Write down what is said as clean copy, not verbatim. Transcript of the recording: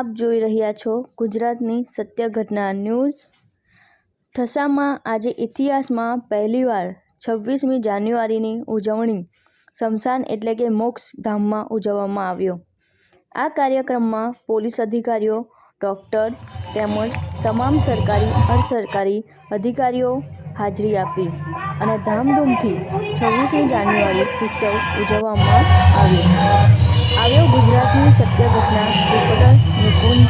આપ જોઈ રહ્યા છો ગુજરાતની સત્ય ઘટના ન્યૂઝ। ઠસામાં આજે ઇતિહાસમાં પહેલીવાર 26મી જાન્યુઆરીની ઉજવણી સ્મશાન એટલે કે મોક્ષ ધામમાં ઉજવવામાં આવ્યો। આ કાર્યક્રમમાં પોલીસ અધિકારીઓ, ડોક્ટર તેમજ તમામ સરકારી અર્ધસરકારી અધિકારીઓ હાજરી આપી અને ધામધૂમથી 26મી જાન્યુઆરી ઉત્સવ ઉજવવામાં આવ્યો। ગુજરાતની સત્ય ઘટના રિપોર્ટર નિકુંજ